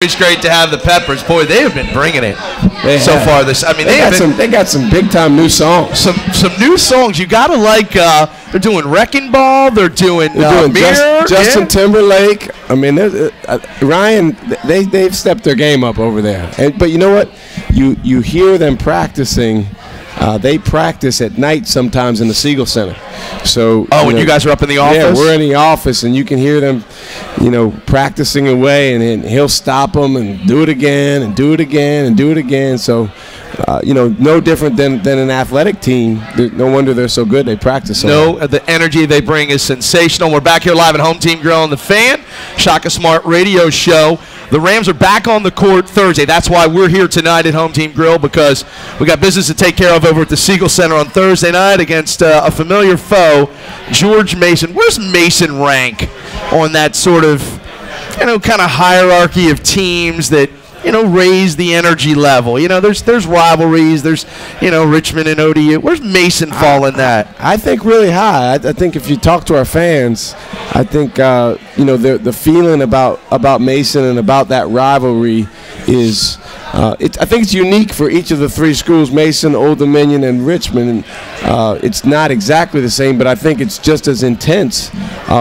It's great to have the Peppers. Boy, they have been bringing it so far. They got some big time new songs. Some new songs. You gotta like. They're doing Wrecking Ball. They're doing Mirror. Justin Timberlake. I mean, Ryan. They've stepped their game up over there. But you know what? You hear them practicing. They practice at night sometimes in the Siegel Center. So when you guys are up in the office? Yeah, we're in the office, and you can hear them, practicing away, and then he'll stop them and do it again and do it again and do it again. So, no different than an athletic team. No wonder they're so good. They practice so hard. The energy they bring is sensational. We're back here live at Home Team Grill on the Fan, Shaka Smart Radio Show. The Rams are back on the court Thursday. That's why we're here tonight at Home Team Grill, because we got business to take care of over at the Siegel Center on Thursday night against a familiar foe, George Mason. Where's Mason rank on that sort of, kind of hierarchy of teams that, raise the energy level? There's rivalries. There's, Richmond and ODU. Where's Mason fall in that? I think really high. I think if you talk to our fans, I think, the feeling about Mason and about that rivalry is, I think it's unique for each of the three schools, Mason, Old Dominion, and Richmond. It's not exactly the same, but I think it's just as intense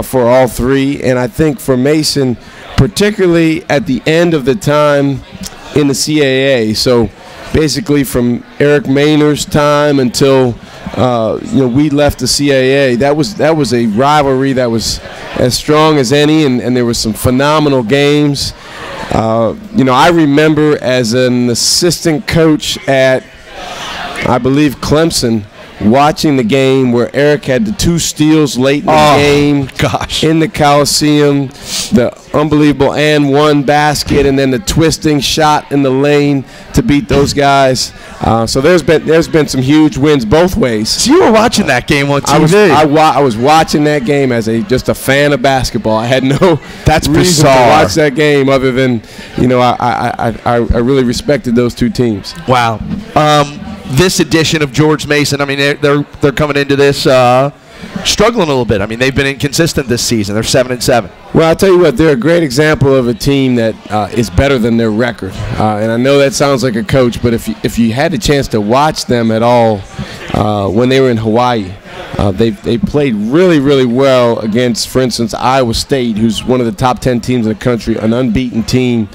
for all three. And I think for Mason, particularly at the end of the time in the CAA, so basically from Eric Maynor's time until we left the CAA, that was a rivalry that was as strong as any, and there were some phenomenal games. I remember as an assistant coach at, I believe, Clemson, watching the game where Eric had the 2 steals late in the game. Gosh. In the Coliseum, the unbelievable and one basket, and then the twisting shot in the lane to beat those guys. So there's been some huge wins both ways. So you were watching that game on TV. I was watching that game as just a fan of basketball. I had no reason to watch that game other than, I really respected those two teams. Wow. This edition of George Mason, they're coming into this struggling a little bit. They've been inconsistent this season. They're 7-7. Well, I'll tell you what, they're a great example of a team that is better than their record. And I know that sounds like a coach, but if you had a chance to watch them at all when they were in Hawaii, they played really, really well against, for instance, Iowa State, who's one of the top 10 teams in the country, an unbeaten team,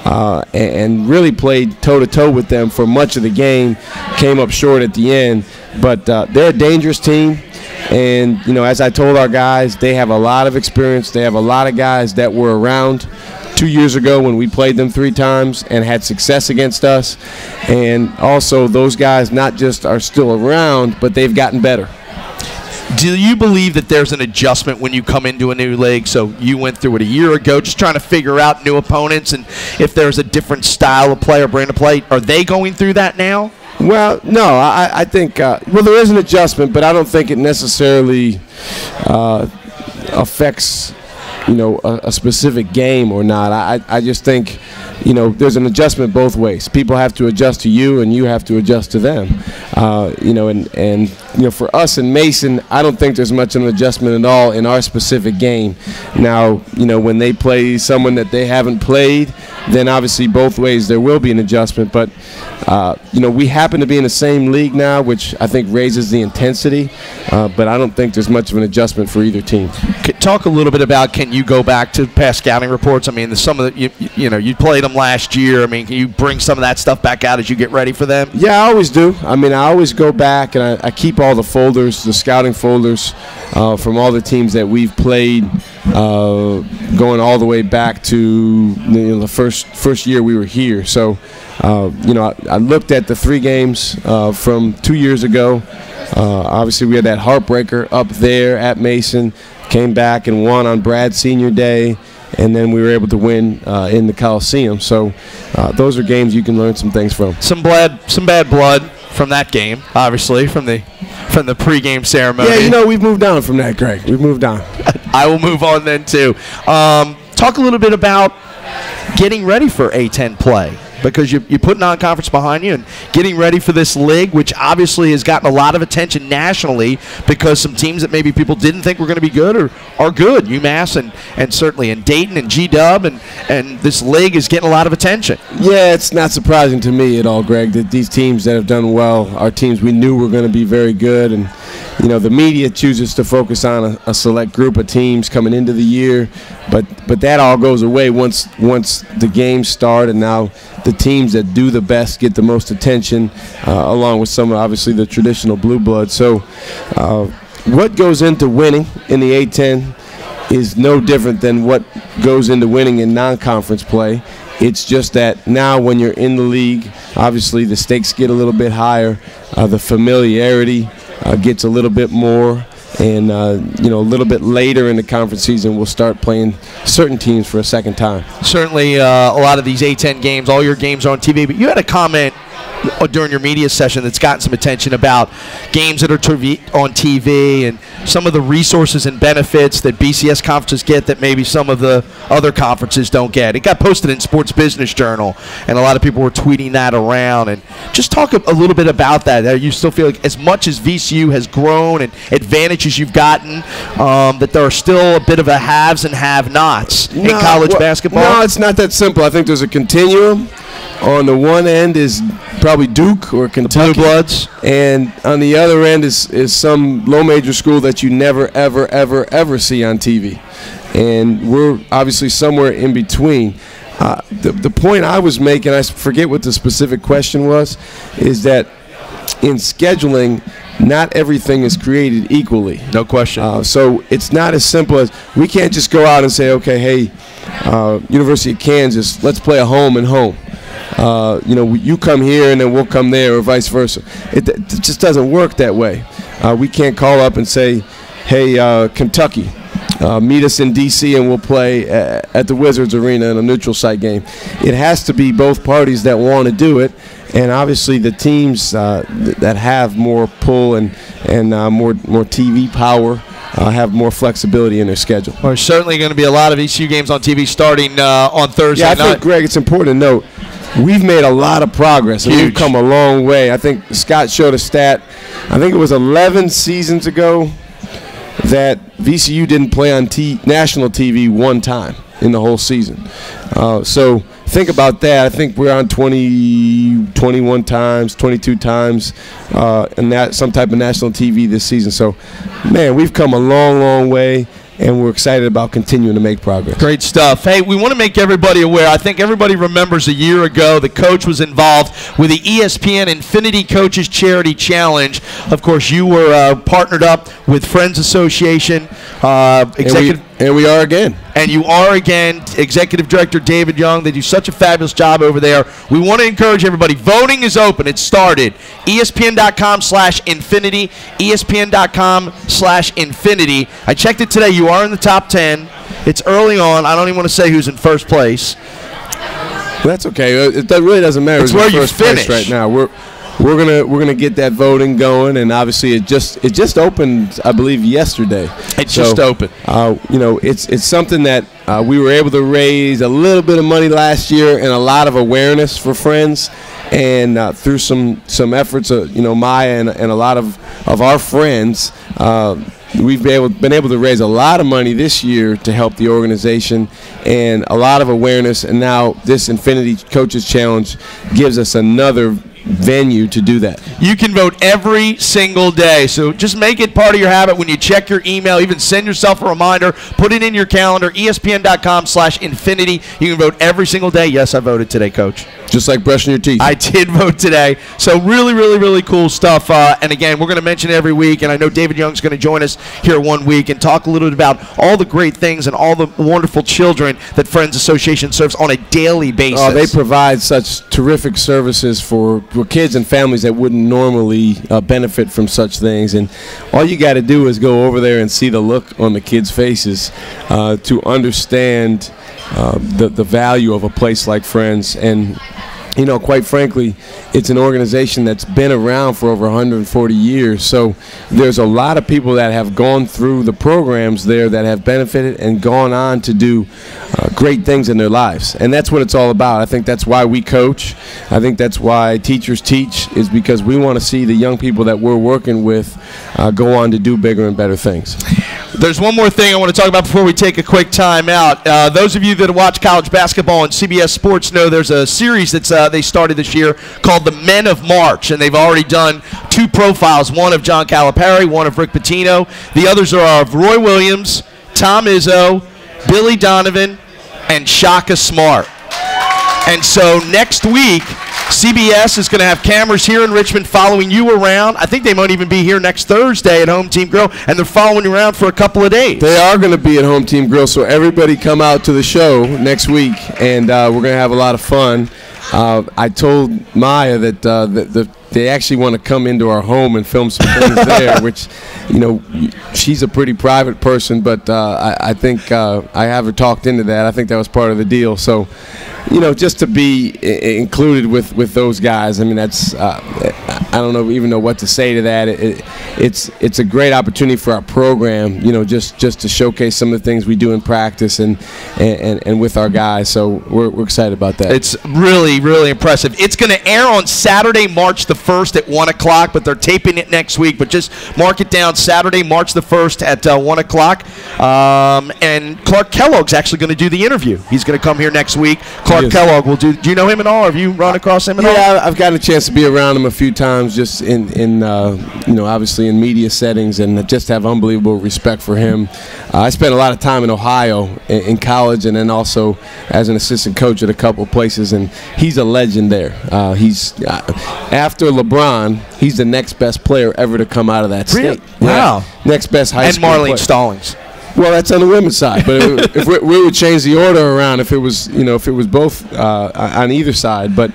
and really played toe-to-toe with them for much of the game, came up short at the end. But they're a dangerous team. And, as I told our guys, they have a lot of experience. They have a lot of guys that were around 2 years ago when we played them 3 times and had success against us. And also those guys not just are still around, but they've gotten better. Do you believe that there's an adjustment when you come into a new league? So you went through it a year ago, just trying to figure out new opponents and if there's a different style of play or brand of play. Are they going through that now? Well, no, I think, there is an adjustment, but I don't think it necessarily affects, a specific game or not. I just think, there's an adjustment both ways. People have to adjust to you, and you have to adjust to them. For us in Mason, I don't think there's much of an adjustment at all in our specific game. Now, when they play someone that they haven't played, then obviously both ways there will be an adjustment. But, we happen to be in the same league now, which I think raises the intensity. But I don't think there's much of an adjustment for either team. Talk a little bit about, can you go back to past scouting reports? Some of the, you played them last year. Can you bring some of that stuff back out as you get ready for them? Yeah, I always do. I always go back and I keep all the folders, the scouting folders from all the teams that we've played, going all the way back to the first year we were here. So, I looked at the 3 games from 2 years ago. Obviously, we had that heartbreaker up there at Mason, came back and won on Brad's senior day, and then we were able to win in the Coliseum. So those are games you can learn some things from. Some bad blood from that game, obviously, from the pregame ceremony. Yeah, we've moved on from that, Greg. We've moved on. I will move on then, too. Talk a little bit about getting ready for A10 play. because you put non-conference behind you and getting ready for this league, which obviously has gotten a lot of attention nationally because some teams that maybe people didn't think were going to be good are good. UMass and certainly in Dayton and G-Dub, and this league is getting a lot of attention. Yeah, it's not surprising to me at all, Greg, that these teams that have done well are teams we knew were going to be very good. And, you know, the media chooses to focus on a select group of teams coming into the year, but that all goes away once the games start, and now the teams that do the best get the most attention, along with some, obviously, the traditional blue blood. So what goes into winning in the A-10 is no different than what goes into winning in non-conference play. It's just that now when you're in the league, obviously the stakes get a little bit higher, the familiarity gets a little bit more, and you know, a little bit later in the conference season, we'll start playing certain teams for a second time. Certainly, a lot of these A-10 games, all your games are on TV, but you had a comment during your media session that's gotten some attention about games that are on TV and some of the resources and benefits that BCS conferences get that maybe some of the other conferences don't get. It got posted in Sports Business Journal, and a lot of people were tweeting that around. And just talk a little bit about that. You still feel like as much as VCU has grown and advantages you've gotten, that there are still a bit of a haves and have-nots in college basketball? No, it's not that simple. I think there's a continuum. On the one end is probably Duke or Kentucky, the Blue Bloods, and on the other end is some low major school that you never, ever, ever, ever see on TV. And we're obviously somewhere in between. The point I was making, I forget what the specific question was, is that in scheduling, not everything is created equally. No question. So it's not as simple as we can't just go out and say, okay, hey, University of Kansas, let's play a home and home. You know, you come here and then we'll come there, or vice versa. It just doesn't work that way. We can't call up and say, hey, Kentucky, meet us in D.C. and we'll play at the Wizards Arena in a neutral site game. It has to be both parties that want to do it, and obviously the teams that have more pull and more TV power have more flexibility in their schedule. Well, there's certainly going to be a lot of ECU games on TV starting on Thursday night. Yeah, I think, Greg, it's important to note, we've made a lot of progress, and we've come a long way. I think Scott showed a stat, I think it was 11 seasons ago, that VCU didn't play on national TV one time in the whole season. So think about that. I think we're on 21 times, 22 times, and that some type of national TV this season. So, man, we've come a long, long way, and we're excited about continuing to make progress. Great stuff. Hey, we want to make everybody aware. I think everybody remembers a year ago the coach was involved with the ESPN Infinity Coaches Charity Challenge. Of course, you were partnered up with Friends Association, executive. And we are again. And you are again, Executive Director David Young. They do such a fabulous job over there. We want to encourage everybody. Voting is open. It started. ESPN.com/infinity. ESPN.com/infinity. I checked it today. You are in the top 10. It's early on. I don't even want to say who's in first place. That's okay. It really doesn't matter. It's where you finish right now. We're gonna get that voting going, and obviously it just opened, I believe, yesterday. Just opened. You know, it's something that we were able to raise a little bit of money last year and a lot of awareness for Friends, and through some efforts, you know, Maya and a lot of our friends. We've been able to raise a lot of money this year to help the organization, and a lot of awareness, and now this Infinity Coaches Challenge gives us another venue to do that. You can vote every single day, so just make it part of your habit when you check your email. Even send yourself a reminder, put it in your calendar, ESPN.com/infinity. You can vote every single day. Yes, I voted today, Coach. Just like brushing your teeth. I did vote today. So really, really, really cool stuff. And again, we're going to mention it every week, and I know David Young's going to join us here one week and talk a little bit about all the great things and all the wonderful children that Friends Association serves on a daily basis. Oh, they provide such terrific services for kids and families that wouldn't normally benefit from such things. And all you got to do is go over there and see the look on the kids' faces to understand the value of a place like Friends. And you know, quite frankly, it's an organization that's been around for over 140 years. So there's a lot of people that have gone through the programs there that have benefited and gone on to do great things in their lives. And that's what it's all about. I think that's why we coach. I think that's why teachers teach, is because we want to see the young people that we're working with go on to do bigger and better things. There's one more thing I want to talk about before we take a quick time out. Those of you that watch college basketball on CBS Sports know there's a series that's they started this year called the Men of March, and they've already done 2 profiles, one of John Calipari, one of Rick Pitino. The others are of Roy Williams, Tom Izzo, Billy Donovan, and Shaka Smart. And so next week, CBS is going to have cameras here in Richmond following you around. I think they might even be here next Thursday at Home Team Grill, and they're following you around for a couple of days. They are going to be at Home Team Grill, so everybody come out to the show next week, and we're going to have a lot of fun. I told Maya that they actually want to come into our home and film some things there, which, you know, she's a pretty private person, but I think I have her talked into that. I think that was part of the deal. So, you know, just to be included with those guys, I mean, that's I don't even know what to say to that. It's a great opportunity for our program, you know, just to showcase some of the things we do in practice and with our guys. So we're excited about that. It's really, really impressive. It's going to air on Saturday, March the 1st at 1 o'clock, but they're taping it next week. But just mark it down, Saturday, March the 1st at 1 o'clock. And Clark Kellogg's actually going to do the interview. He's going to come here next week. Clark Kellogg will do you know him at all? Have you run across him at all? Yeah, I've gotten a chance to be around him a few times, just in you know, obviously in media settings, and just have unbelievable respect for him. I spent a lot of time in Ohio in college, and then also as an assistant coach at a couple of places, and he's a legend there. He's after LeBron, he's the next best player ever to come out of that state. Wow. Next best high school player. And Marlene Stallings. Well, that's on the women's side, but if we would change the order around if it was, you know, if it was both on either side. But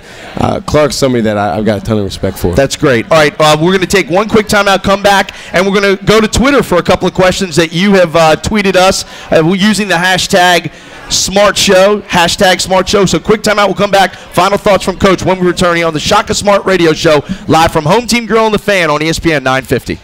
Clark's somebody that I've got a ton of respect for. That's great. All right, we're going to take one quick timeout, come back, and we're going to go to Twitter for a couple of questions that you have tweeted us using the hashtag Smart Show, hashtag Smart Show. So quick timeout, we'll come back. Final thoughts from Coach when we return here on the Shaka Smart Radio Show, live from Home Team Grill and the Fan on ESPN 950.